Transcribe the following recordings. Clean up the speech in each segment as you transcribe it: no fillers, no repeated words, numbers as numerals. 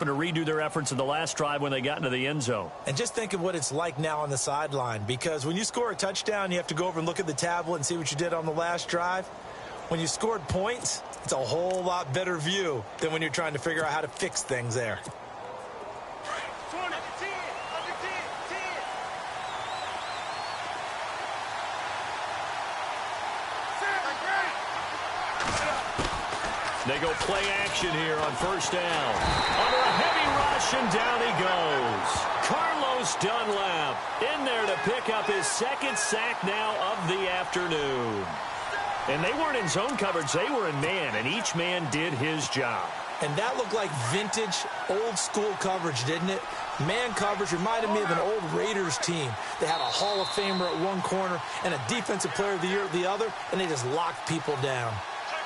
to redo their efforts in the last drive when they got into the end zone. And just think of what it's like now on the sideline, because when you score a touchdown, you have to go over and look at the tablet and see what you did on the last drive. When you scored points, it's a whole lot better view than when you're trying to figure out how to fix things there. They go play action here on first down. Under a heavy rush, and down he goes. Carlos Dunlap in there to pick up his second sack now of the afternoon. And they weren't in zone coverage. They were in man, and each man did his job. And that looked like vintage, old-school coverage, didn't it? Man coverage reminded me of an old Raiders team. They had a Hall of Famer at one corner and a Defensive Player of the Year at the other, and they just locked people down.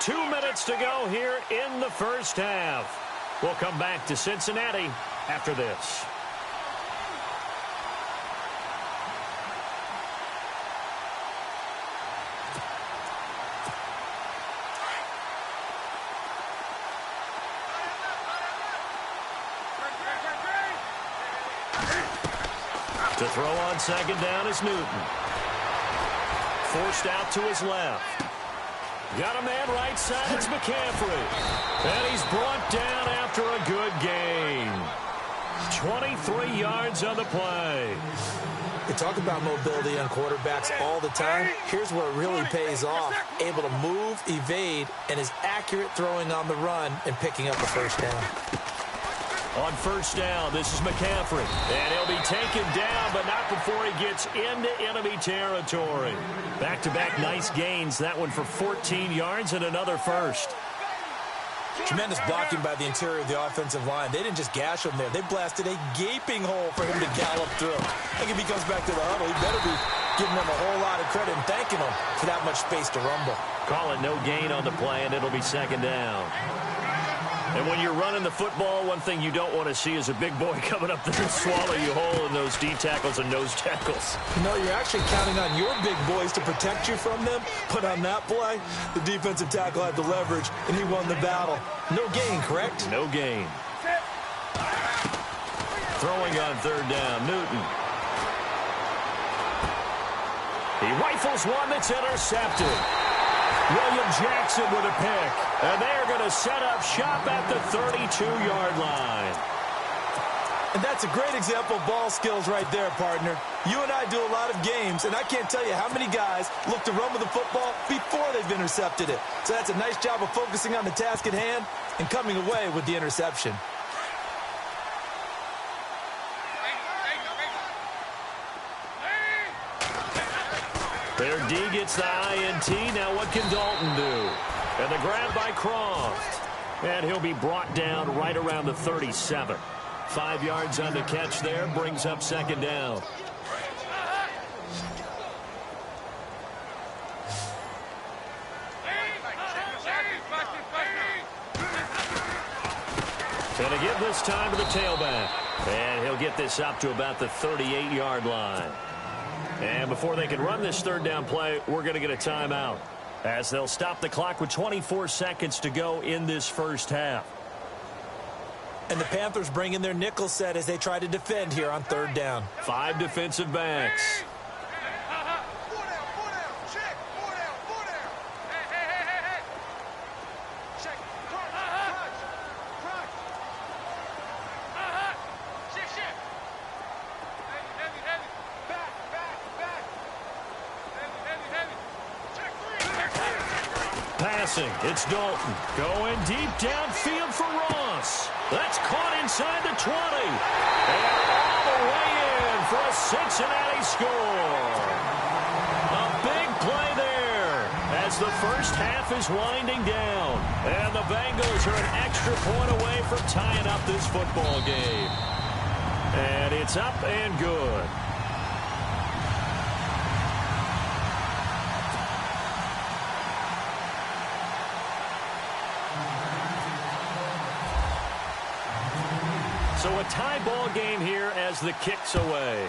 2 minutes to go here in the first half. We'll come back to Cincinnati after this. To throw on second down is Newton. Forced out to his left. Got a man right side, it's McCaffrey. And he's brought down after a good gain. 23 yards on the play. We talk about mobility on quarterbacks all the time. Here's where it really pays off. Able to move, evade, and is accurate throwing on the run and picking up the first down. On first down, this is McCaffrey. And he'll be taken down, but not before he gets into enemy territory. Back-to-back nice gains. That one for 14 yards and another first. Tremendous blocking by the interior of the offensive line. They didn't just gash him there. They blasted a gaping hole for him to gallop through. I think if he comes back to the huddle, he better be giving them a whole lot of credit and thanking them for that much space to rumble. Call it no gain on the play, and it'll be second down. And when you're running the football, one thing you don't want to see is a big boy coming up there and swallow you whole in those D tackles and nose tackles. No, you're actually counting on your big boys to protect you from them. But on that play, the defensive tackle had the leverage, and he won the battle. No gain, correct? No gain. Throwing on third down, Newton. He rifles one that's intercepted. William Jackson with a pick. And they're going to set up shop at the 32-yard line. And that's a great example of ball skills right there, partner. You and I do a lot of games, and I can't tell you how many guys look to run with the football before they've intercepted it. So that's a nice job of focusing on the task at hand and coming away with the interception. Their D gets the INT. Now what can Dalton do? And the grab by Croft. And he'll be brought down right around the 37. 5 yards on the catch there. Brings up second down. Going to give this time to the tailback. And he'll get this up to about the 38-yard line. And before they can run this third down play, we're going to get a timeout, as they'll stop the clock with 24 seconds to go in this first half. And the Panthers bring in their nickel set as they try to defend here on third down. 5 defensive backs. It's Dalton going deep downfield for Ross. That's caught inside the 20. And all the way in for a Cincinnati score. A big play there as the first half is winding down. And the Bengals are an extra point away from tying up this football game. And it's up and good. So a tie ball game here as the kick's away.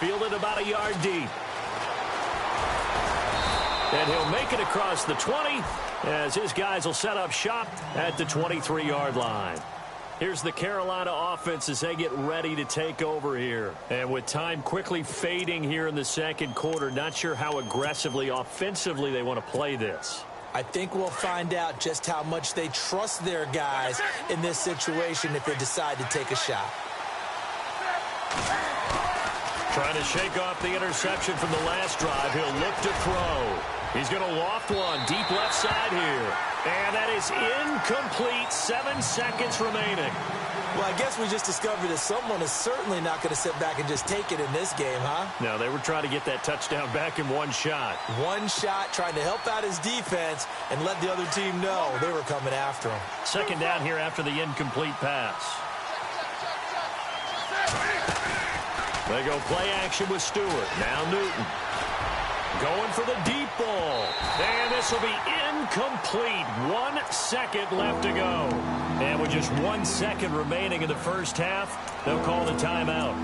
Fielded about a yard deep. And he'll make it across the 20 as his guys will set up shop at the 23-yard line. Here's the Carolina offense as they get ready to take over here. And with time quickly fading here in the second quarter, not sure how aggressively, offensively they want to play this. I think we'll find out just how much they trust their guys in this situation if they decide to take a shot. Trying to shake off the interception from the last drive. He'll look to throw. He's going to loft one deep left side here. And that is incomplete. 7 seconds remaining. Well, I guess we just discovered that someone is certainly not going to sit back and just take it in this game, huh? No, they were trying to get that touchdown back in one shot. One shot, trying to help out his defense and let the other team know they were coming after him. Second down here after the incomplete pass. They go play action with Stewart. Now Newton. Going for the deep ball. And this will be incomplete. 1 second left to go. And with just 1 second remaining in the first half, they'll call the timeout.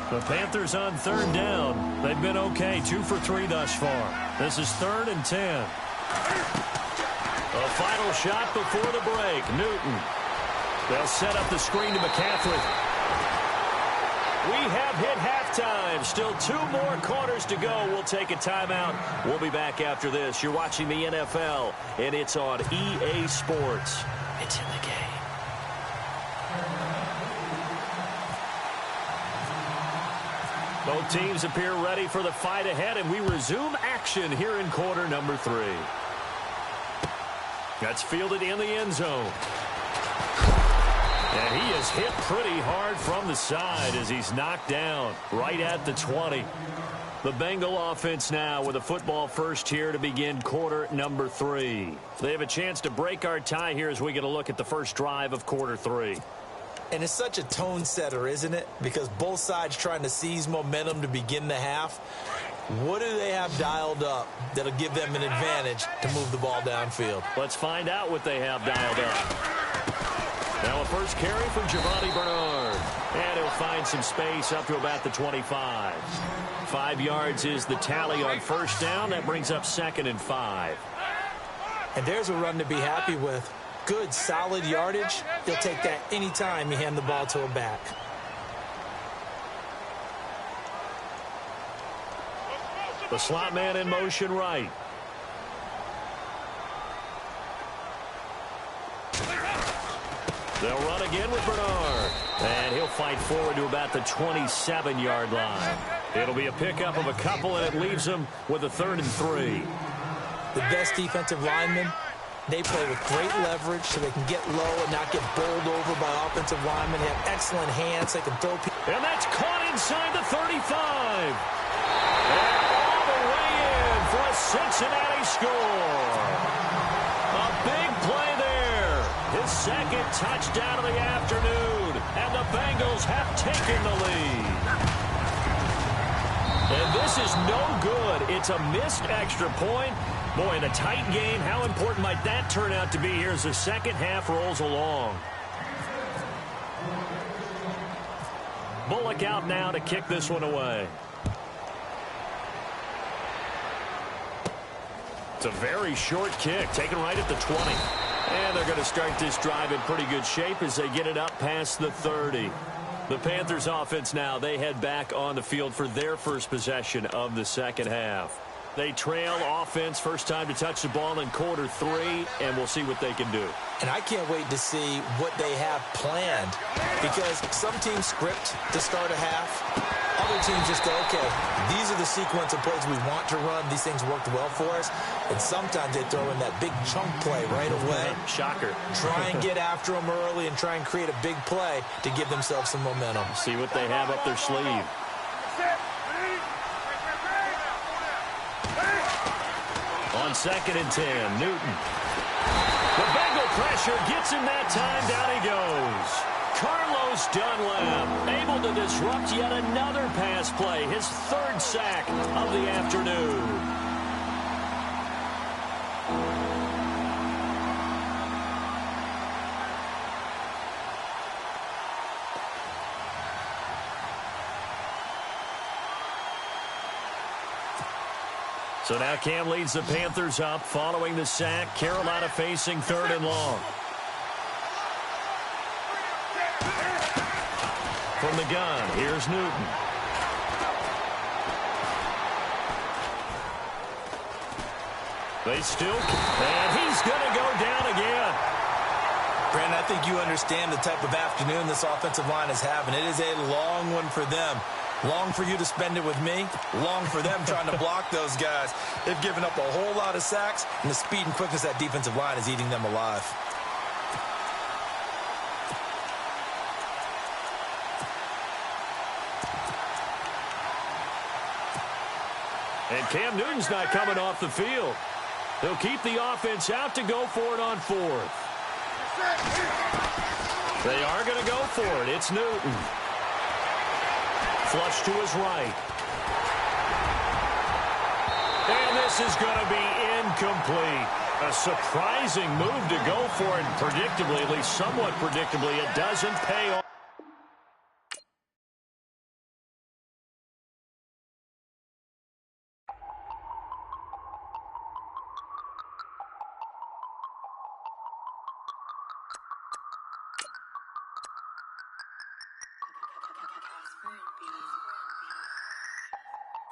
The Panthers on third down. They've been okay. 2 for 3 thus far. This is 3rd and 10. A final shot before the break. Newton. They'll set up the screen to McCaffrey. We have hit halftime. Still 2 more quarters to go. We'll take a timeout. We'll be back after this. You're watching the NFL, and it's on EA Sports. It's in the game. Both teams appear ready for the fight ahead, and we resume action here in quarter number 3. That's fielded in the end zone. And he is hit pretty hard from the side as he's knocked down right at the 20. The Bengal offense now with a football first here to begin quarter number 3. They have a chance to break our tie here as we get a look at the first drive of quarter 3. And it's such a tone setter, isn't it? Because both sides trying to seize momentum to begin the half. What do they have dialed up that'll give them an advantage to move the ball downfield? Let's find out what they have dialed up. Now a first carry for Giovanni Bernard. And he'll find some space up to about the 25. 5 yards is the tally on first down. That brings up 2nd and 5. And there's a run to be happy with. Good, solid yardage. He'll take that anytime you hand the ball to a back. The slot man in motion right. They'll run again with Bernard. And he'll fight forward to about the 27-yard line. It'll be a pickup of a couple, and it leaves them with a 3rd and 3. The best defensive linemen, they play with great leverage so they can get low and not get bowled over by offensive linemen. They have excellent hands. They can throw people. And that's caught inside the 35. And all the way in for a Cincinnati score. A big play there. His 2nd touchdown of the afternoon. And the Bengals have taken the lead. And this is no good. It's a missed extra point. Boy, in a tight game, how important might that turn out to be here as the second half rolls along? Bullock out now to kick this one away. It's a very short kick, taken right at the 20. And they're going to start this drive in pretty good shape as they get it up past the 30. The Panthers offense now, they head back on the field for their first possession of the second half. They trail offense, first time to touch the ball in quarter 3, and we'll see what they can do. And I can't wait to see what they have planned, because some teams script to start a half. Other teams just go, okay, these are the sequence of plays we want to run. These things worked well for us. And sometimes they throw in that big chunk play right away. Shocker. Try and get after them early and try and create a big play to give themselves some momentum. See what they have up their sleeve. On 2nd and 10, Newton. The Bengal pressure gets him that time. Down he goes. Carlos Dunlap able to disrupt yet another pass play. His 3rd sack of the afternoon. So now Cam leads the Panthers up following the sack. Carolina facing 3rd and long. From the gun, here's Newton. They still, and he's going to go down again. Brandon, I think you understand the type of afternoon this offensive line is having. It is a long one for them. Long for you to spend it with me. Long for them trying to block those guys. They've given up a whole lot of sacks, and the speed and quickness of that defensive line is eating them alive. And Cam Newton's not coming off the field. They'll keep the offense out to go for it on 4th. They are going to go for it. It's Newton. Flush to his right. And this is going to be incomplete. A surprising move to go for it. Predictably, at least somewhat predictably, it doesn't pay off.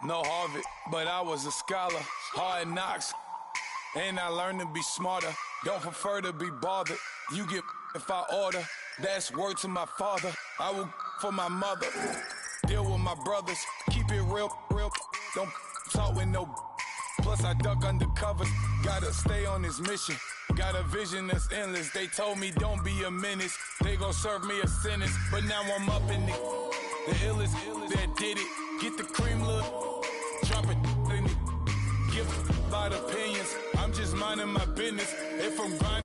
No Harvard, but I was a scholar. Hard knocks, and I learned to be smarter. Don't prefer to be bothered. You get if I order. That's word to my father. I will for my mother. Deal with my brothers. Keep it real, real. Don't talk with no. Plus I duck undercover. Gotta stay on this mission. Got a vision that's endless. They told me don't be a menace. They gon' serve me a sentence. But now I'm up in the illest that did it. Get the cream look. Drop it in it. Give a lot of opinions. I'm just minding my business. If I'm grinding.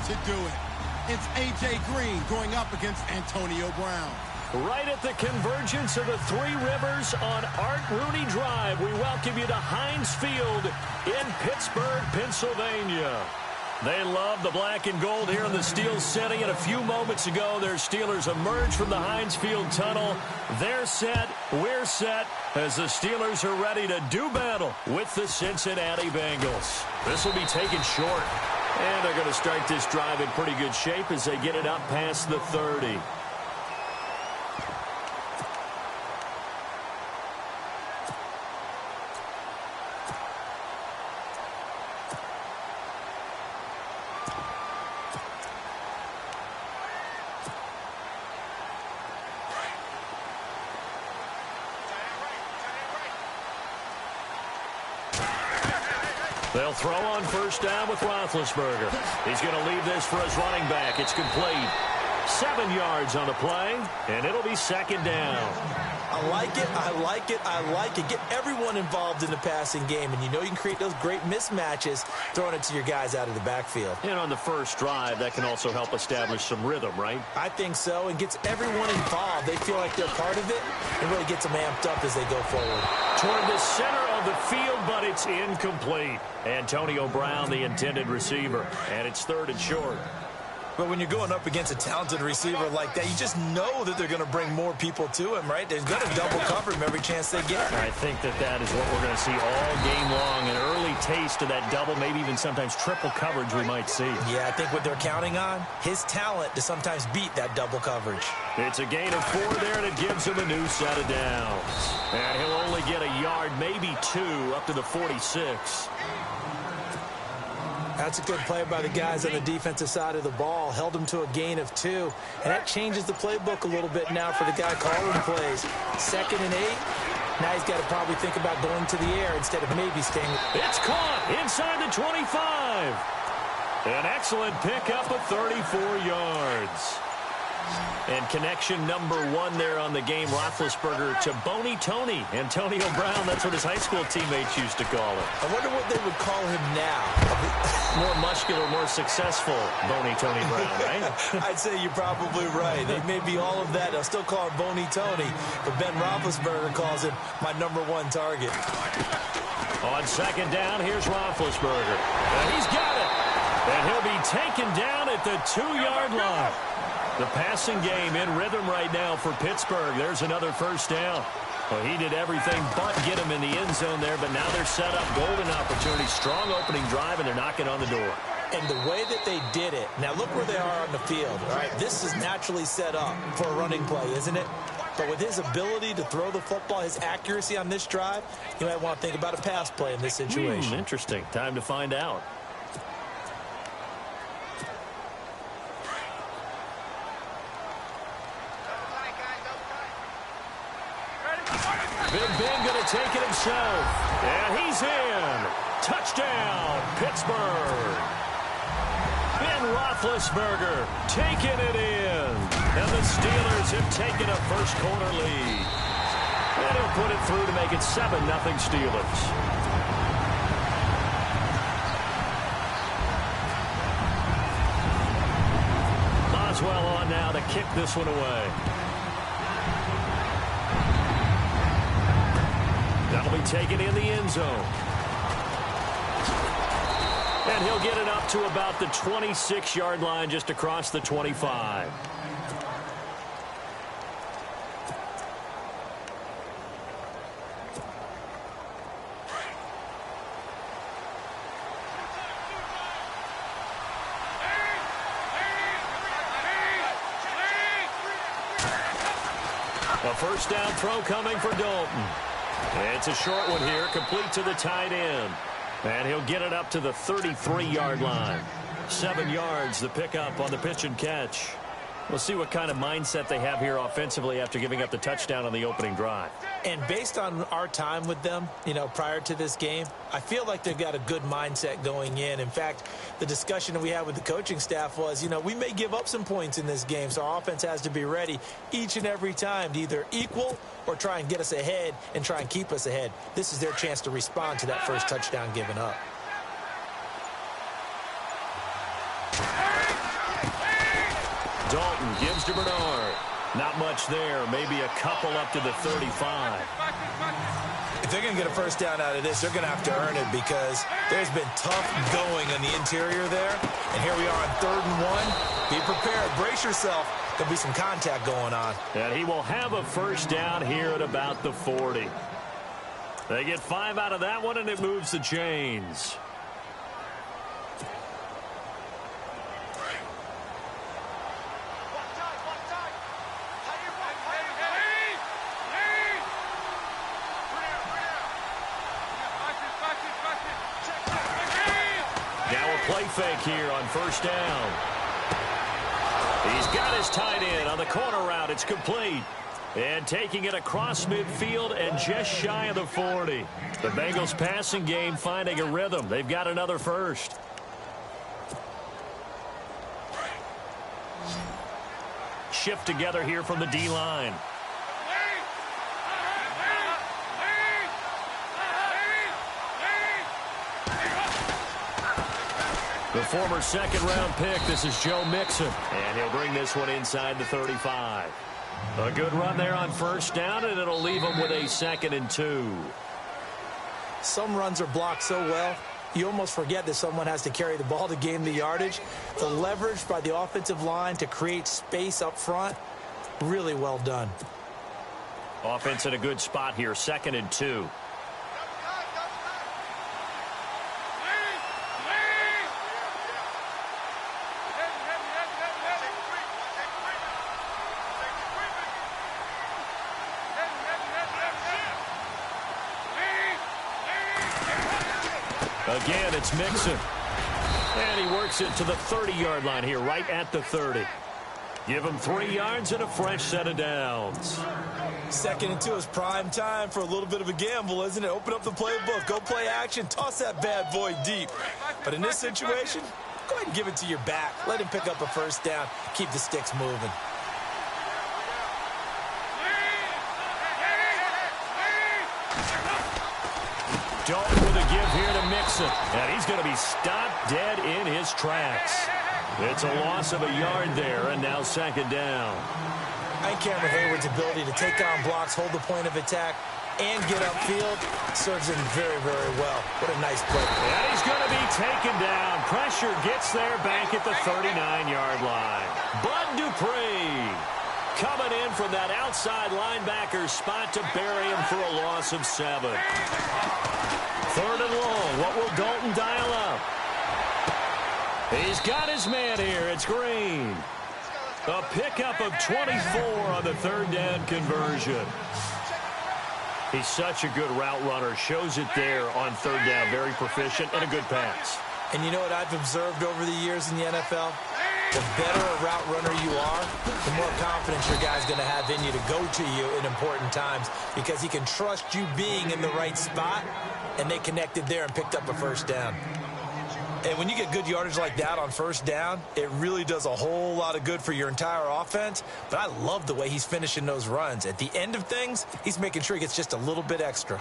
To do it. It's A.J. Green going up against Antonio Brown. Right at the convergence of the Three Rivers on Art Rooney Drive, we welcome you to Heinz Field in Pittsburgh, Pennsylvania. They love the black and gold here in the Steel City, and a few moments ago, their Steelers emerged from the Heinz Field tunnel. They're set, we're set, as the Steelers are ready to do battle with the Cincinnati Bengals. This will be taken short. And they're going to start this drive in pretty good shape as they get it up past the 30. They'll throw on first down with Roethlisberger. He's going to leave this for his running back. It's complete. 7 yards on the play, and it'll be second down. I like it, I like it, I like it. Get everyone involved in the passing game, and you know you can create those great mismatches throwing it to your guys out of the backfield. And on the first drive, that can also help establish some rhythm, right? I think so, and gets everyone involved. They feel like they're part of it, and really gets them amped up as they go forward. Toward the center of the field, but it's incomplete. Antonio Brown, the intended receiver, and it's 3rd and short. But when you're going up against a talented receiver like that, you just know that they're going to bring more people to him, right? They're going to double cover him every chance they get. I think that is what we're going to see all game long. An early taste of that double, maybe even sometimes triple coverage we might see. Yeah, I think what they're counting on, his talent to sometimes beat that double coverage. It's a gain of 4 there, and it gives him a new set of downs. And he'll only get a yard, maybe 2, up to the 46. That's a good play by the guys on the defensive side of the ball. Held him to a gain of 2. And that changes the playbook a little bit now for the guy calling plays. 2nd and 8. Now he's got to probably think about going to the air instead of maybe staying. It's caught inside the 25. An excellent pickup of 34 yards. And connection number 1 there on the game, Roethlisberger to Boney Tony. Antonio Brown, that's what his high school teammates used to call him. I wonder what they would call him now. More muscular, more successful Boney Tony Brown, right? I'd say you're probably right. They may be all of that. They'll still call him Boney Tony, but Ben Roethlisberger calls him my #1 target. On 2nd down, here's Roethlisberger. And he's got it. And he'll be taken down at the 2-yard line. The passing game in rhythm right now for Pittsburgh. There's another 1st down. Well, he did everything but get him in the end zone there, but now they're set up. Golden opportunity, strong opening drive, and they're knocking on the door. And the way that they did it, now look where they are on the field. All right, this is naturally set up for a running play, isn't it? But with his ability to throw the football, his accuracy on this drive, you might want to think about a pass play in this situation. Interesting. Time to find out. Big Ben going to take it himself. And he's in. Touchdown, Pittsburgh. Ben Roethlisberger taking it in. And the Steelers have taken a first-quarter lead. And he'll put it through to make it 7-0 Steelers. Oswell on now to kick this one away. That'll be taken in the end zone. And he'll get it up to about the 26-yard line, just across the 25. A 1st down throw coming for Dalton. It's a short one here, complete to the tight end. And he'll get it up to the 33-yard line. 7 yards, the pickup on the pitch and catch. We'll see what kind of mindset they have here offensively after giving up the touchdown on the opening drive. And based on our time with them, prior to this game, I feel like they've got a good mindset going in. In fact, the discussion that we had with the coaching staff was, we may give up some points in this game, so our offense has to be ready each and every time to either equal or try and get us ahead and try and keep us ahead. This is their chance to respond to that first touchdown given up. Dalton gives to Bernard. Not much there. Maybe a couple up to the 35. If they're going to get a 1st down out of this, they're going to have to earn it because there's been tough going on the interior there. And here we are on 3rd and 1. Be prepared. Brace yourself. There'll be some contact going on. And he will have a 1st down here at about the 40. They get 5 out of that one, and it moves the chains. Play fake here on 1st down. He's got his tight end on the corner route. It's complete. And taking it across midfield and just shy of the 40. The Bengals passing game finding a rhythm. They've got another 1st. Shift together here from the D-line. The former 2nd-round pick, this is Joe Mixon. And he'll bring this one inside the 35. A good run there on 1st down, and it'll leave him with a 2nd and 2. Some runs are blocked so well, you almost forget that someone has to carry the ball to gain the yardage. The leverage by the offensive line to create space up front, really well done. Offense in a good spot here, 2nd and 2. Again, it's Mixon. And he works it to the 30-yard line here, right at the 30. Give him 3 yards and a fresh set of downs. 2nd and 2 is prime time for a little bit of a gamble, isn't it? Open up the playbook, go play action, toss that bad boy deep. But in this situation, go ahead and give it to your back. Let him pick up a first down. Keep the sticks moving. Dalton with a give here to Mixon. And he's going to be stopped dead in his tracks. It's a loss of a yard there, and now 2nd down. I think Cameron Hayward's ability to take on blocks, hold the point of attack, and get upfield serves him very, very well. What a nice play. And he's going to be taken down. Pressure gets there back at the 39-yard line. Bud Dupree coming in from that outside linebacker spot to bury him for a loss of 7. 3rd and long. What will Dalton dial up? He's got his man here. It's Green. A pickup of 24 on the 3rd down conversion. He's such a good route runner. Shows it there on 3rd down. Very proficient and a good pass. And you know what I've observed over the years in the NFL? The better a route runner you are, the more confidence your guy's going to have in you to go to you in important times because he can trust you being in the right spot, and they connected there and picked up a first down. And when you get good yardage like that on 1st down, it really does a whole lot of good for your entire offense. But I love the way he's finishing those runs. At the end of things, he's making sure he gets just a little bit extra.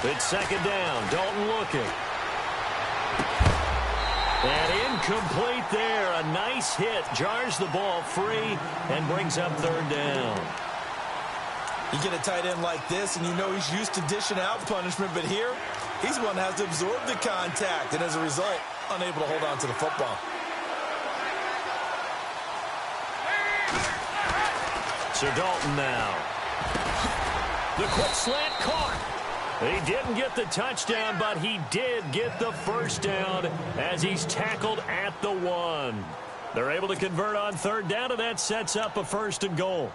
It's 2nd down. Dalton looking. And incomplete there. A nice hit. Jars the ball free and brings up 3rd down. You get a tight end like this, and you know he's used to dishing out punishment, but here, he's one that has to absorb the contact, and as a result, unable to hold on to the football. So Dalton now. The quick slant caught. He didn't get the touchdown, but he did get the first down as he's tackled at the 1. They're able to convert on 3rd down, and that sets up a 1st and goal.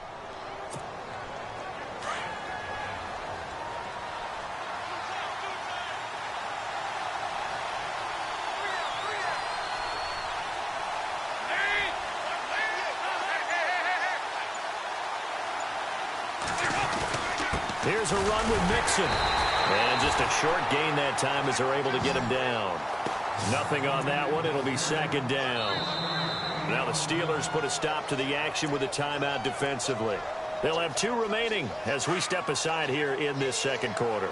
Here's a run with Mixon. And just a short gain that time as they're able to get him down. Nothing on that one. It'll be 2nd down. Now the Steelers put a stop to the action with a timeout defensively. They'll have 2 remaining as we step aside here in this 2nd quarter.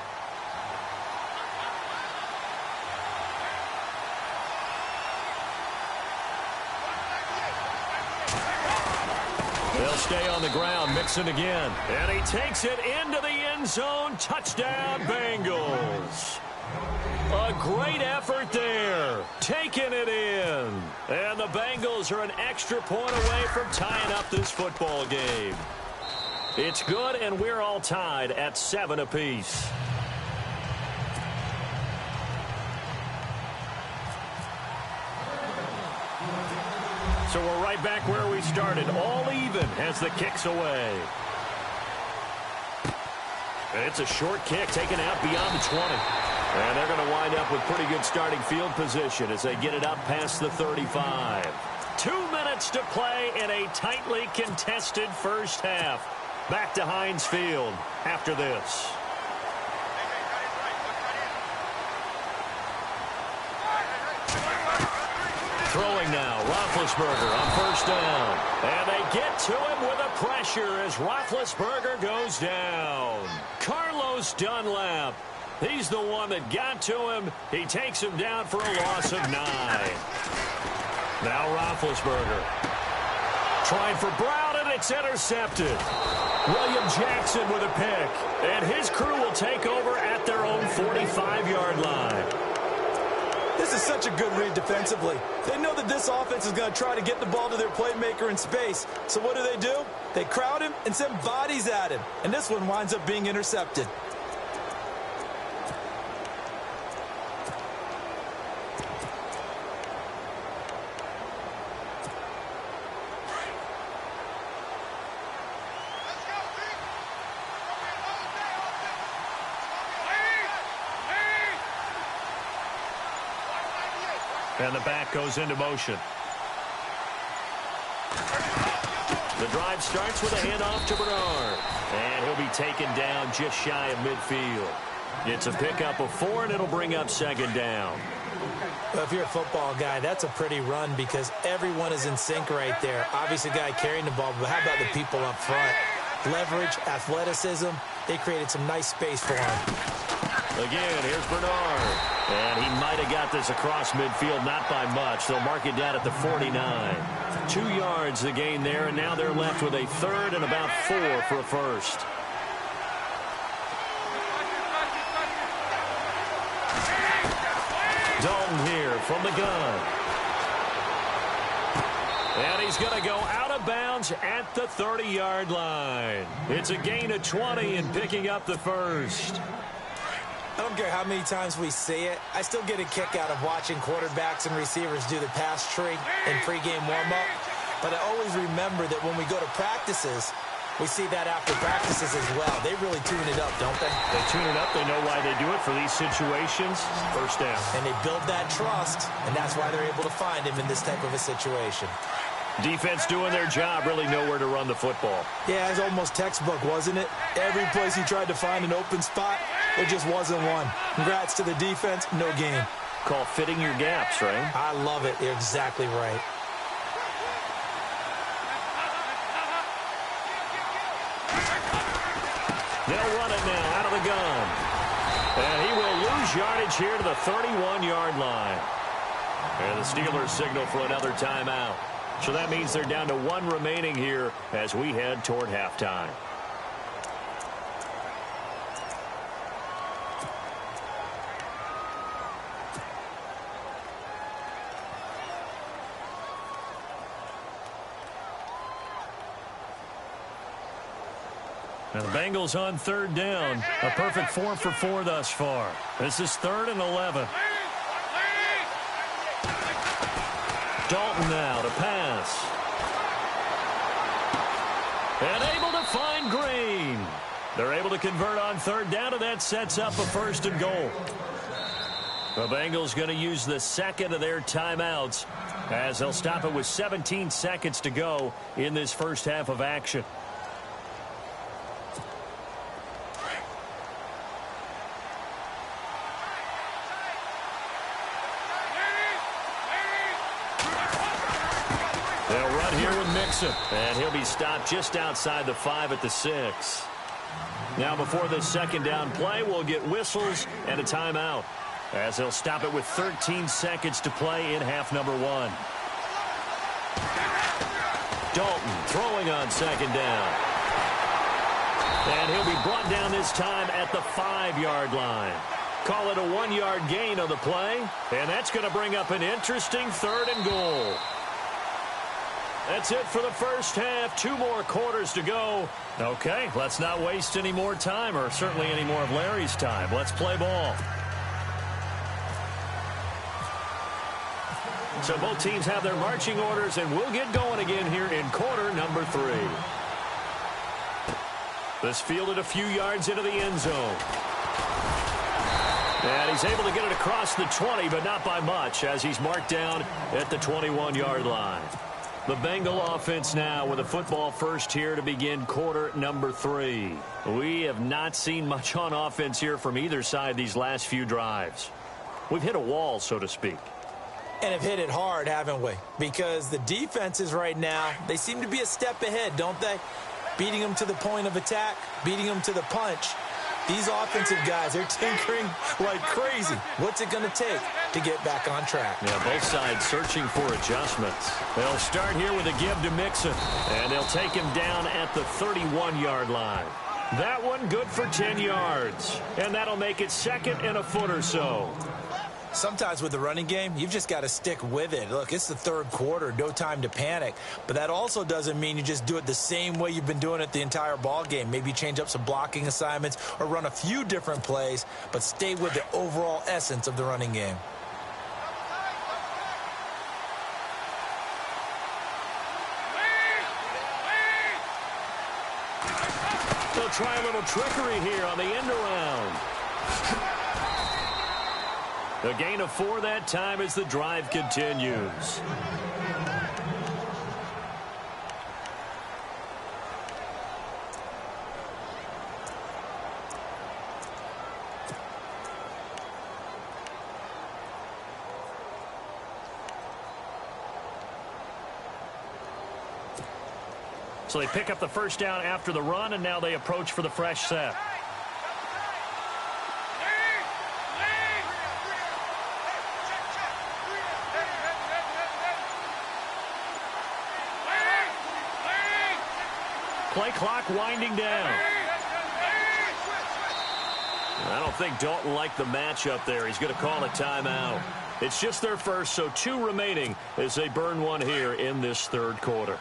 They'll stay on the ground. Mixon again. And he takes it into the end zone. Touchdown, Bengals. A great effort there. Taking it in. And the Bengals are an extra point away from tying up this football game. It's good, and we're all tied at 7 apiece. So we're right back where we started, all even as the kick's away. And it's a short kick taken out beyond the 20. And they're going to wind up with pretty good starting field position as they get it up past the 35. 2 minutes to play in a tightly contested first half. Back to Heinz Field after this. throwing now. Roethlisberger on first down. And they get to him with a pressure as Roethlisberger goes down. Carlos Dunlap. He's the one that got to him. He takes him down for a loss of 9. Now Roethlisberger. Trying for Brown, and it's intercepted. William Jackson with a pick. And his crew will take over at their own 45-yard line. This is such a good read defensively. They know that this offense is going to try to get the ball to their playmaker in space. So what do? They crowd him and send bodies at him. And this one winds up being intercepted. And the back goes into motion. The drive starts with a handoff to Bernard. And he'll be taken down just shy of midfield. It's a pickup of 4, and it'll bring up second down. Well, if you're a football guy, that's a pretty run because everyone is in sync right there. Obviously, the guy carrying the ball, but how about the people up front? Leverage, athleticism, they created some nice space for him. Again, here's Bernard. And he might have got this across midfield, not by much. They'll mark it down at the 49. 2 yards the gain there, and now they're left with a third and about 4 for a first. Dalton here from the gun. And he's going to go out of bounds at the 30-yard line. It's a gain of 20 and picking up the first. I don't care how many times we see it. I still get a kick out of watching quarterbacks and receivers do the pass tree in pregame warm-up. But I always remember that when we go to practices, we see that after practices as well. They really tune it up, don't they? They tune it up. They know why they do it for these situations. First down. And they build that trust, and that's why they're able to find him in this type of a situation. Defense doing their job, really nowhere to run the football. Yeah, it's almost textbook, wasn't it? Every place he tried to find an open spot, there just wasn't one. Congrats to the defense, no gain. Call fitting your gaps, right? I love it. You're exactly right. They'll run it now out of the gun. And he will lose yardage here to the 31-yard line. And the Steelers signal for another timeout. So that means they're down to 1 remaining here as we head toward halftime. And the Bengals on third down. A perfect 4 for 4 thus far. This is 3rd and 11. Dalton now to pass. And able to find Green. They're able to convert on third down, and that sets up a 1st and goal. The Bengals going to use the second of their timeouts as they'll stop it with 17 seconds to go in this first half of action. And he'll be stopped just outside the 5 at the 6. Now before this second down play, we'll get whistles and a timeout as they'll stop it with 13 seconds to play in half number 1. Dalton throwing on second down. And he'll be brought down this time at the 5-yard line. Call it a 1-yard gain on the play. And that's going to bring up an interesting 3rd and goal. That's it for the first half. 2 more quarters to go. Okay, let's not waste any more time, or certainly any more of Larry's time. Let's play ball. So both teams have their marching orders, and we'll get going again here in quarter number 3. This fielded a few yards into the end zone. And he's able to get it across the 20, but not by much, as he's marked down at the 21-yard line. The Bengal offense now with a football first here to begin quarter number 3. We have not seen much on offense here from either side these last few drives. We've hit a wall, so to speak. And have hit it hard, haven't we? Because the defenses right now, they seem to be a step ahead, don't they? Beating them to the point of attack, beating them to the punch. These offensive guys, they're tinkering like crazy. What's it going to take to get back on track? Yeah, both sides searching for adjustments. They'll start here with a give to Mixon, and they'll take him down at the 31-yard line. That one good for 10 yards, and that'll make it second and a foot or so. Sometimes with the running game, you've just got to stick with it. Look, it's the third quarter, no time to panic. But that also doesn't mean you just do it the same way you've been doing it the entire ball game. Maybe change up some blocking assignments or run a few different plays, but stay with the overall essence of the running game. They'll try a little trickery here on the end around. A gain of 4 that time as the drive continues. So they pick up the first down after the run, and now they approach for the fresh set. Play clock winding down. I don't think Dalton liked the matchup there. He's going to call a timeout. It's just their first, so 2 remaining as they burn one here in this third quarter.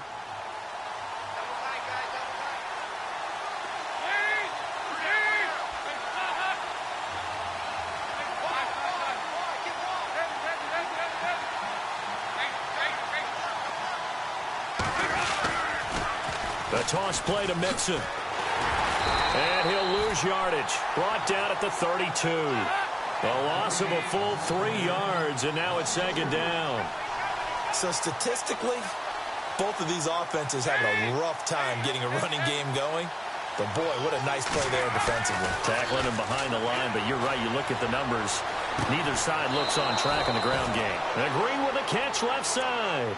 The toss play to Mixon. And he'll lose yardage. Brought down at the 32. A loss of a full 3 yards, and now it's second down. So statistically, both of these offenses having a rough time getting a running game going. But, boy, what a nice play there defensively. Tackling him behind the line, but you're right. You look at the numbers. Neither side looks on track in the ground game. And Green with a catch left side.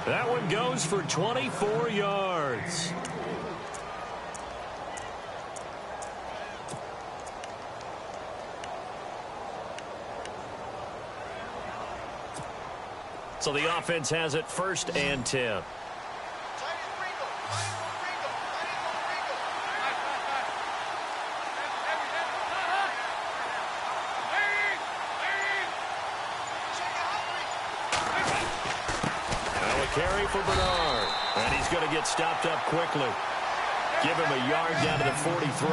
That one goes for 24 yards. So the offense has it first and 10. Carry for Bernard. And he's going to get stopped up quickly. Give him a yard down to the 43.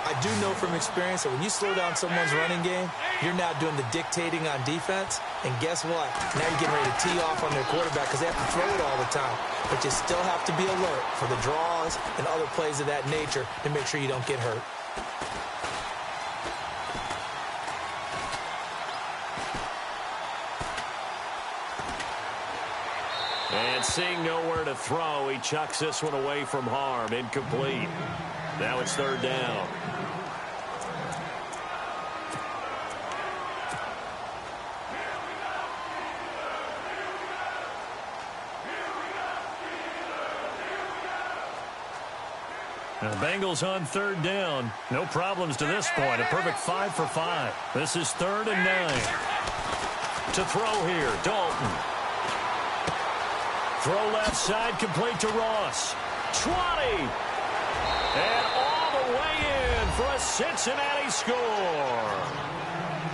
I do know from experience that when you slow down someone's running game, you're now doing the dictating on defense. And guess what? Now you're getting ready to tee off on their quarterback because they have to throw it all the time. But you still have to be alert for the draws and other plays of that nature to make sure you don't get hurt. And seeing nowhere to throw, he chucks this one away from harm. Incomplete. Now it's third down. The Bengals on third down. No problems to this point. A perfect 5 for 5. This is 3rd and 9. To throw here, Dalton. Throw left side, complete to Ross. 20. And all the way in for a Cincinnati score.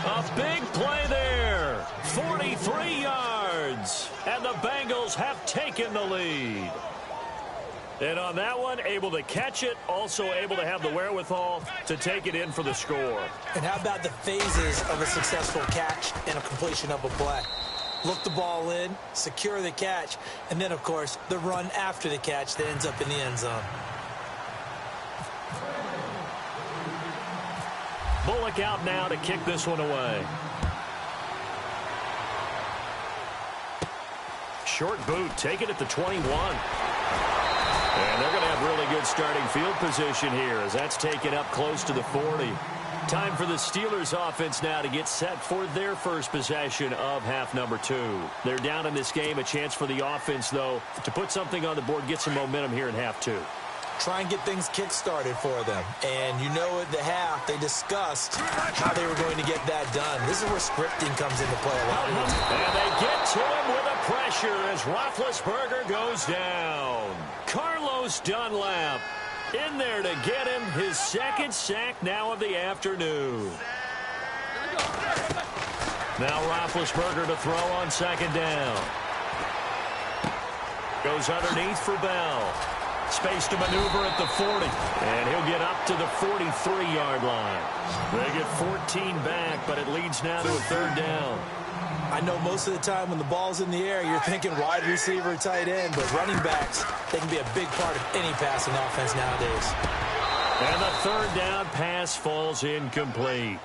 A big play there. 43 yards. And the Bengals have taken the lead. And on that one, able to catch it, also able to have the wherewithal to take it in for the score. And how about the phases of a successful catch and a completion of a play? Look the ball in, secure the catch, and then, of course, the run after the catch that ends up in the end zone. Bullock out now to kick this one away. Short boot, take it at the 21. And they're going to have really good starting field position here as that's taken up close to the 40. Time for the Steelers offense now to get set for their first possession of half number 2. They're down in this game. A chance for the offense, though, to put something on the board, get some momentum here in half 2. Try and get things kick-started for them. And you know at the half, they discussed how they were going to get that done. This is where scripting comes into play a lot of the time. And they get to him with a pressure as Roethlisberger goes down. Carlos Dunlap in there to get him his second sack now of the afternoon. Now Roethlisberger to throw on second down. Goes underneath for Bell. Space to maneuver at the 40. And he'll get up to the 43-yard line. They get 14 back, but it leads now to a third down. I know most of the time when the ball's in the air, you're thinking wide receiver, tight end, but running backs, they can be a big part of any passing offense nowadays. And the third down pass falls incomplete.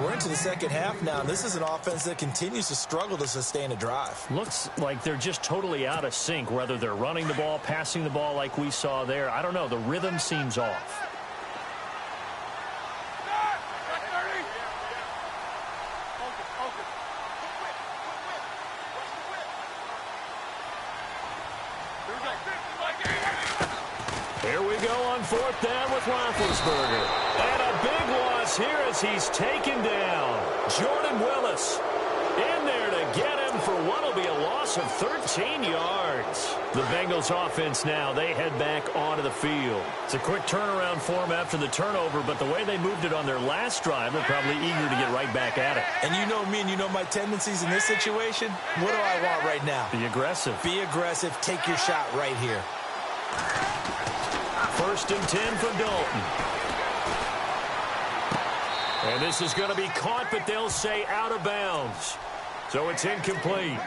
We're into the second half now. This is an offense that continues to struggle to sustain a drive. Looks like they're just totally out of sync, whether they're running the ball, passing the ball like we saw there. I don't know. The rhythm seems off. Here we go on fourth down with Roethlisberger. And a big loss here as he's taken down. Jordan Willis in there to get him for what will be a loss of 13 yards. The Bengals offense now, they head back onto the field. It's a quick turnaround for them after the turnover, but the way they moved it on their last drive, they're probably eager to get right back at it. And you know me and you know my tendencies in this situation. What do I want right now? Be aggressive. Be aggressive. Take your shot right here. First and 10 for Dalton. And this is going to be caught, but they'll say out of bounds. So it's incomplete.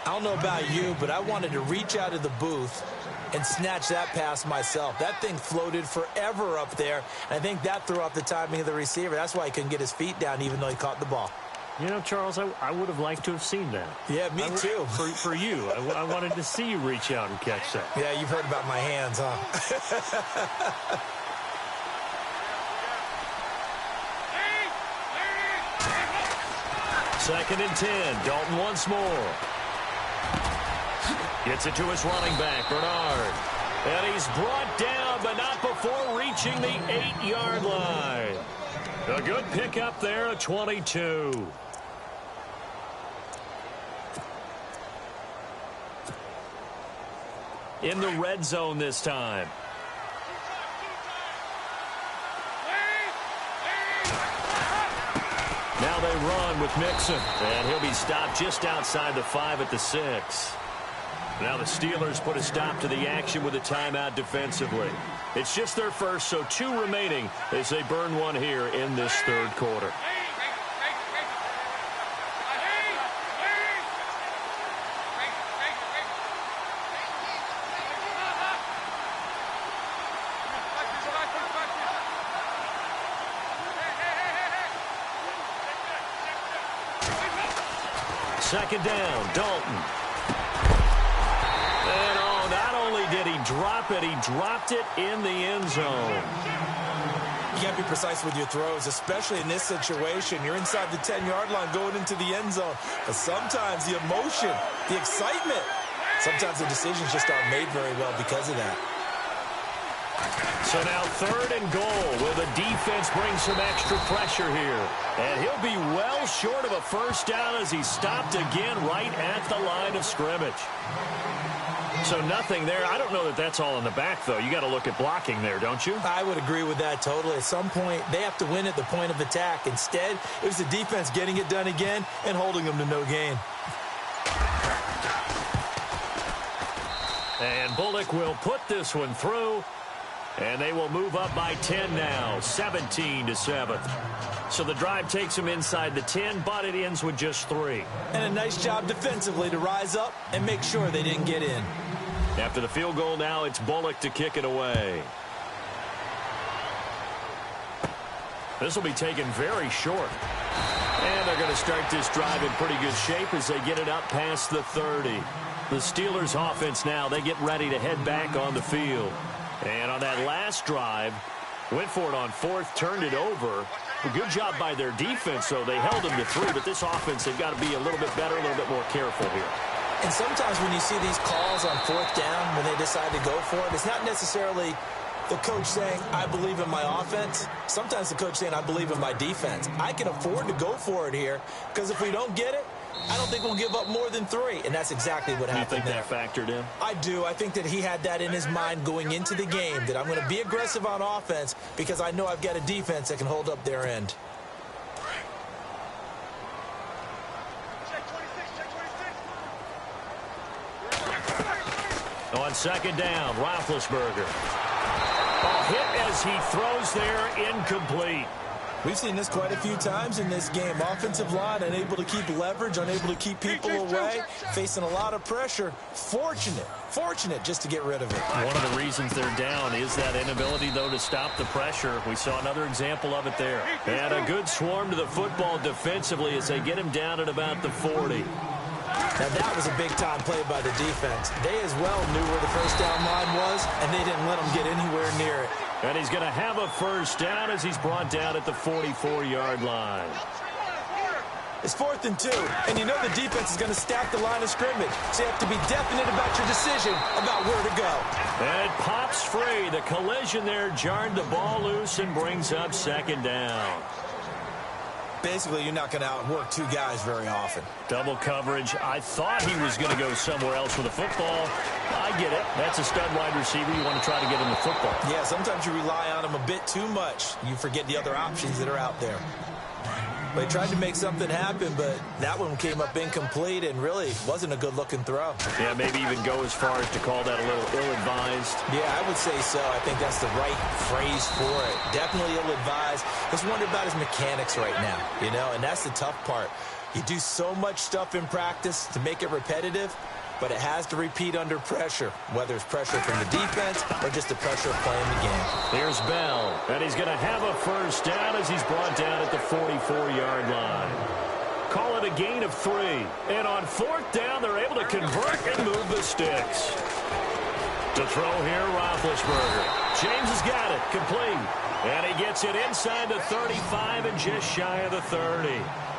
I don't know about you, but I wanted to reach out of the booth and snatch that pass myself. That thing floated forever up there, and I think that threw off the timing of the receiver. That's why he couldn't get his feet down even though he caught the ball. You know, Charles, I would have liked to have seen that. Yeah, me too. For you. I wanted to see you reach out and catch that. Yeah, you've heard about my hands, huh? Second and 10. Dalton once more. Gets it to his running back, Bernard. And he's brought down, but not before reaching the 8-yard line. A good pickup there, a 22. In the red zone this time. Now they run with Mixon, and he'll be stopped just outside the 5 at the 6. Now the Steelers put a stop to the action with a timeout defensively. It's just their first, so 2 remaining as they burn one here in this third quarter. Second down, Dalton. And oh, not only did he drop it, he dropped it in the end zone. You got to be precise with your throws, especially in this situation. You're inside the 10-yard line going into the end zone. But sometimes the emotion, the excitement, sometimes the decisions just aren't made very well because of that. So now third and goal. Will the defense bring some extra pressure here? And he'll be well short of a first down as he's stopped again right at the line of scrimmage. So nothing there. I don't know that that's all in the back, though. You got to look at blocking there, don't you? I would agree with that totally. At some point, they have to win at the point of attack. Instead, it was the defense getting it done again and holding them to no gain. And Bullock will put this one through. And they will move up by 10 now, 17-7. So the drive takes them inside the 10, but it ends with just 3. And a nice job defensively to rise up and make sure they didn't get in. After the field goal now, it's Bullock to kick it away. This will be taken very short. And they're going to start this drive in pretty good shape as they get it up past the 30. The Steelers offense now, they get ready to head back on the field. And on that last drive, Went for it on fourth, turned it over. A good job by their defense, though. They held them to 3, but this offense, they've got to be a little bit better, a little bit more careful here. And sometimes when you see these calls on fourth down, when they decide to go for it, it's not necessarily the coach saying, I believe in my offense. Sometimes the coach saying, I believe in my defense. I can afford to go for it here because if we don't get it, I don't think we'll give up more than 3. And that's exactly what happened there. You think that factored in? I do. I think that he had that in his mind going into the game, that I'm going to be aggressive on offense because I know I've got a defense that can hold up their end. On second down, Roethlisberger. A hit as he throws there, incomplete. We've seen this quite a few times in this game. Offensive line unable to keep leverage, unable to keep people away, facing a lot of pressure. Fortunate just to get rid of it. One of the reasons they're down is that inability, though, to stop the pressure. We saw another example of it there. And a good swarm to the football defensively as they get him down at about the 40. Now, that was a big-time play by the defense. They as well knew where the first down line was, and they didn't let them get anywhere near it. And he's going to have a first down as he's brought down at the 44-yard line. It's 4th and 2, and you know the defense is going to stack the line of scrimmage, so you have to be definite about your decision about where to go. And it pops free. The collision there jarred the ball loose and brings up second down. Basically, you're not going to outwork 2 guys very often. Double coverage. I thought he was going to go somewhere else with the football. I get it. That's a stud wide receiver. You want to try to get him the football. Yeah, sometimes you rely on him a bit too much. You forget the other options that are out there. They tried to make something happen, but that one came up incomplete and really wasn't a good-looking throw. Yeah, maybe even go as far as to call that a little ill-advised. Yeah, I would say so. I think that's the right phrase for it. Definitely ill-advised. Just wonder about his mechanics right now, you know, and that's the tough part. You do so much stuff in practice to make it repetitive, but it has to repeat under pressure, whether it's pressure from the defense or just the pressure of playing the game. Here's Bell, and he's going to have a first down as he's brought down at the 44-yard line. Call it a gain of 3. And on 4th down, they're able to convert and move the sticks. To throw here, Roethlisberger. James has got it, complete. And he gets it inside the 35 and just shy of the 30.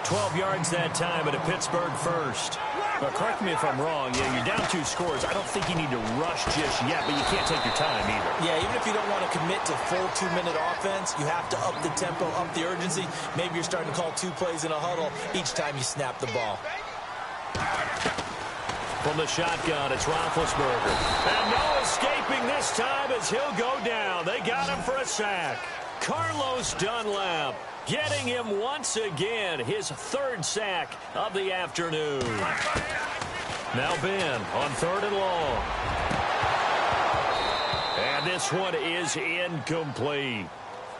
12 yards that time at a Pittsburgh first. But correct me if I'm wrong. Yeah, you're down 2 scores. I don't think you need to rush just yet, but you can't take your time either. Yeah, even if you don't want to commit to full 2-minute offense, you have to up the tempo, up the urgency. Maybe you're starting to call 2 plays in a huddle each time you snap the ball. From the shotgun, it's Roethlisberger. And no escaping this time as he'll go down. They got him for a sack. Carlos Dunlap getting him once again, his 3rd sack of the afternoon. Now Ben on 3rd and long. And this one is incomplete.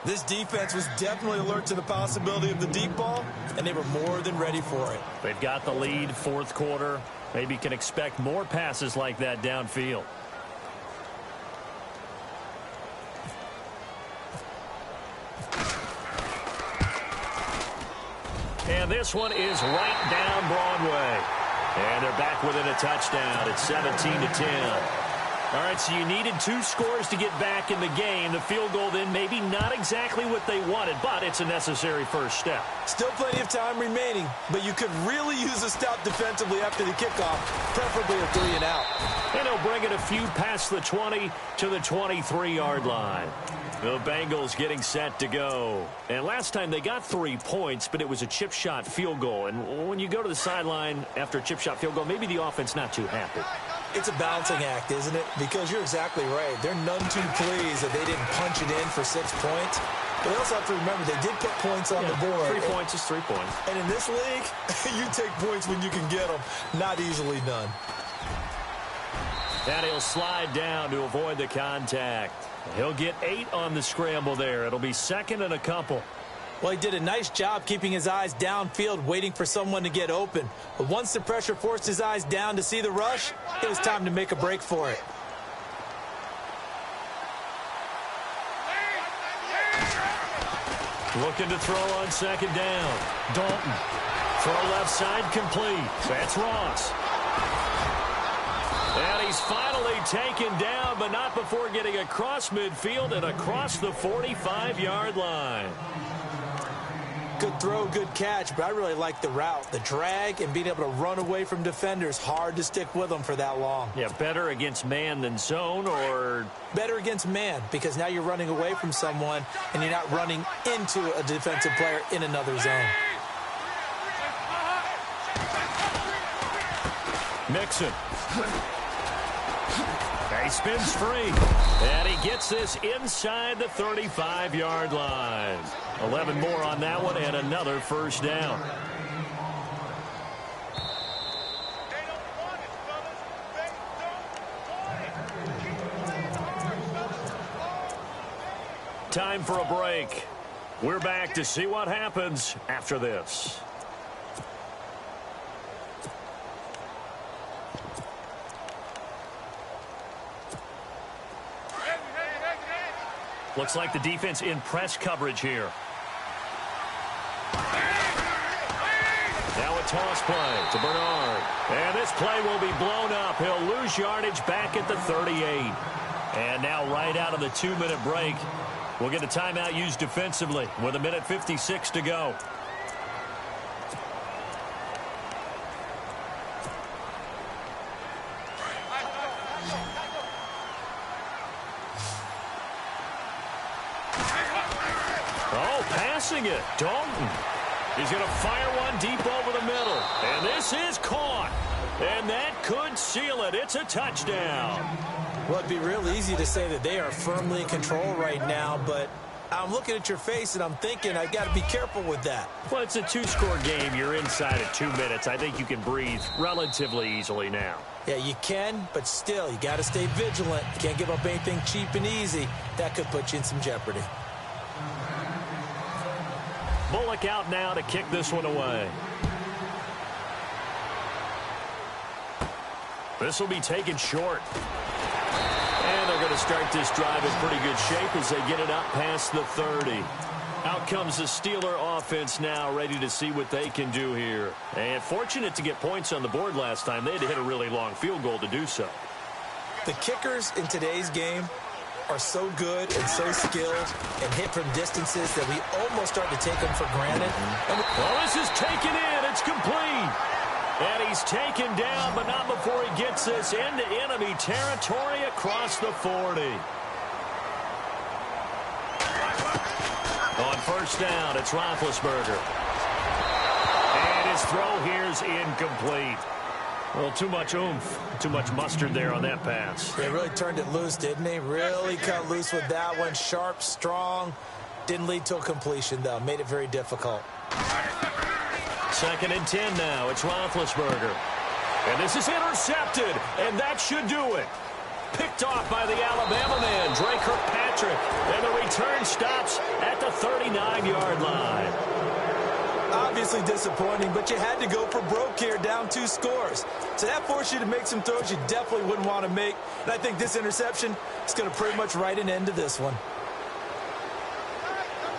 This defense was definitely alert to the possibility of the deep ball, and they were more than ready for it. They've got the lead, 4th quarter. Maybe can expect more passes like that downfield. And this one is right down Broadway. And they're back within a touchdown. It's 17-10. All right, so you needed 2 scores to get back in the game. The field goal then maybe not exactly what they wanted, but it's a necessary first step. Still plenty of time remaining, but you could really use a stop defensively after the kickoff, preferably a 3-and-out. And he'll bring it a few past the 20 to the 23-yard line. The Bengals getting set to go. And last time they got 3 points, but it was a chip shot field goal. And when you go to the sideline after a chip shot field goal, maybe the offense not too happy. It's a balancing act, isn't it? Because you're exactly right. They're none too pleased that they didn't punch it in for 6 points. But they also have to remember they did put points on the board. 3 points is 3 points. And in this league, you take points when you can get them. Not easily done. And he'll slide down to avoid the contact. He'll get 8 on the scramble there. It'll be 2nd and a couple. Well, he did a nice job keeping his eyes downfield, waiting for someone to get open. But once the pressure forced his eyes down to see the rush, it was time to make a break for it. Looking to throw on 2nd down. Dalton. Throw left side complete. That's Ross. And he he's finally taken down, but not before getting across midfield and across the 45-yard line. Good throw, good catch, but I really like the route, the drag, and being able to run away from defenders. Hard to stick with them for that long. Yeah, better against man than zone, or? Better against man, because now you're running away from someone, and you're not running into a defensive player in another zone. Mixon. He spins free, and he gets this inside the 35-yard line. 11 more on that one, and another first down. Time for a break. We're back to see what happens after this. Looks like the defense in press coverage here. Now a toss play to Bernard. And this play will be blown up. He'll lose yardage back at the 38. And now right out of the 2-minute break, we'll get a timeout used defensively with 1:56 to go. It. Dalton. He's going to fire one deep over the middle. And this is caught. And that could seal it. It's a touchdown. Well, it'd be real easy to say that they are firmly in control right now, but I'm looking at your face and I'm thinking I've got to be careful with that. Well, it's a 2-score game. You're inside at 2 minutes. I think you can breathe relatively easily now. Yeah, you can, but still, you got to stay vigilant. You can't give up anything cheap and easy. That could put you in some jeopardy. Bullock out now to kick this one away. This will be taken short. And they're going to start this drive in pretty good shape as they get it up past the 30. Out comes the Steeler offense now, ready to see what they can do here. And fortunate to get points on the board last time. They had to hit a really long field goal to do so. The kickers in today's game are so good and so skilled and hit from distances that we almost start to take them for granted. Well, this is taken in. It's complete. And he's taken down, but not before he gets this into enemy territory across the 40. On first down, it's Roethlisberger. And his throw here is incomplete. Well, too much oomph, too much mustard there on that pass. They really turned it loose, didn't they? Really cut loose with that one. Sharp, strong. Didn't lead to a completion, though. Made it very difficult. 2nd and 10 now. It's Roethlisberger. And this is intercepted, and that should do it. Picked off by the Alabama man, Drake Kirkpatrick. And the return stops at the 39-yard line. Obviously disappointing, but you had to go for broke here, down 2 scores. So that forced you to make some throws you definitely wouldn't want to make. And I think this interception is going to pretty much write an end to this one.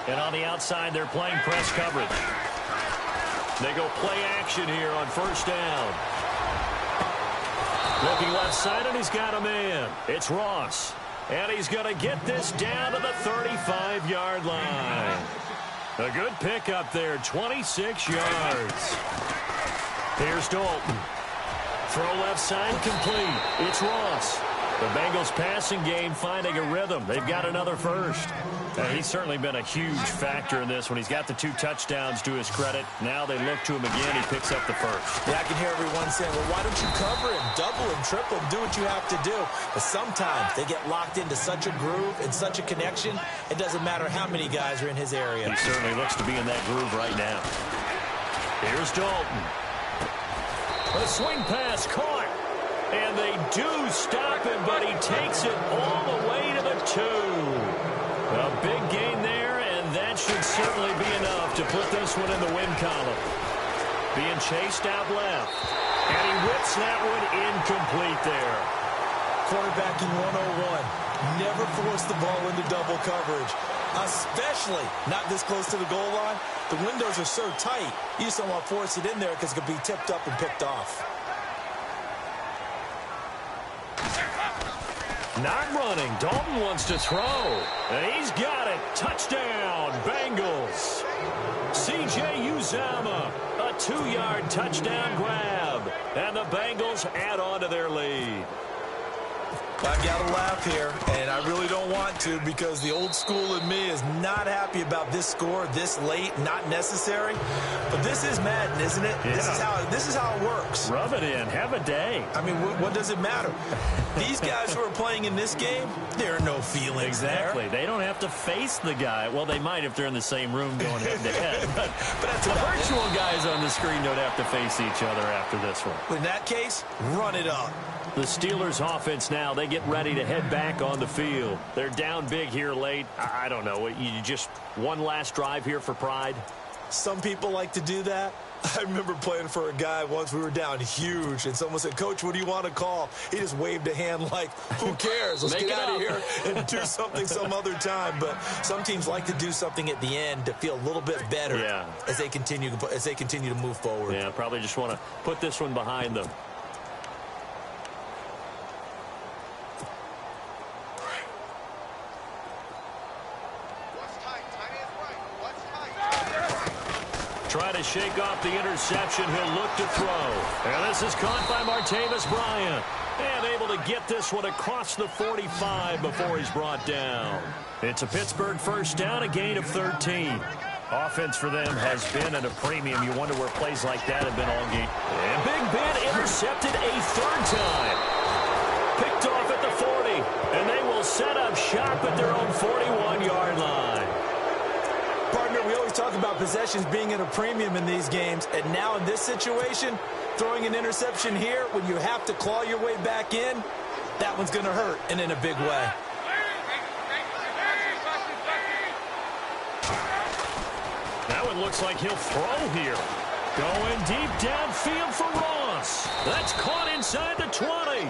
And on the outside, they're playing press coverage. They go play action here on first down. Looking left side, and he's got a man. It's Ross. And he's going to get this down to the 35-yard line. A good pickup there, 26 yards. Here's Dalton. Throw left side, complete. It's Ross. The Bengals passing game finding a rhythm. They've got another first. He's certainly been a huge factor in this one. He's got the 2 touchdowns to his credit. Now they look to him again. He picks up the first. Yeah, I can hear everyone saying, well, why don't you cover him, double him, triple him, do what you have to do. But sometimes they get locked into such a groove and such a connection, it doesn't matter how many guys are in his area. He certainly looks to be in that groove right now. Here's Dalton. A swing pass caught. And they do stop him, but he takes it all the way to the 2. A big gain there, and that should certainly be enough to put this one in the win column. Being chased out left. And he whips that one incomplete there. Quarterbacking 101. Never force the ball into double coverage, especially not this close to the goal line. The windows are so tight, you just don't want to force it in there because it could be tipped up and picked off. Not running. Dalton wants to throw. And he's got it. Touchdown, Bengals. C.J. Uzama, a 2-yard touchdown grab. And the Bengals add on to their lead. I've got to laugh here, and I really don't want to because the old school in me is not happy about this score this late, not necessary. But this is Madden, isn't it? Yeah. This is how it works. Rub it in. Have a day. I mean, what does it matter? These guys who are playing in this game, there are no feelings Exactly. there. They don't have to face the guy. Well, they might if they're in the same room going head-to-head. But that's the about virtual guys on the screen don't have to face each other after this one. In that case, run it up. The Steelers offense now, they get ready to head back on the field. They're down big here late. I don't know. You just one last drive here for pride? Some people like to do that. I remember playing for a guy once. We were down huge, and someone said, "Coach, what do you want to call?" He just waved a hand like, who cares? Let's get out of here and do something some other time. But some teams like to do something at the end to feel a little bit better as they continue to move forward. Yeah, probably just want to put this one behind them. Try to shake off the interception. He'll look to throw. And this is caught by Martavis Bryant. And able to get this one across the 45 before he's brought down. It's a Pittsburgh first down, a gain of 13. Offense for them has been at a premium. You wonder where plays like that have been all game. And Big Ben intercepted a third time. Picked off at the 40. And they will set up shop at their own 41-yard line. Partner, we always talk about possessions being at a premium in these games, and now in this situation, throwing an interception here when you have to claw your way back in, that one's going to hurt, and in a big way. That one looks like he'll throw here. Going deep downfield for Ross. That's caught inside the 20.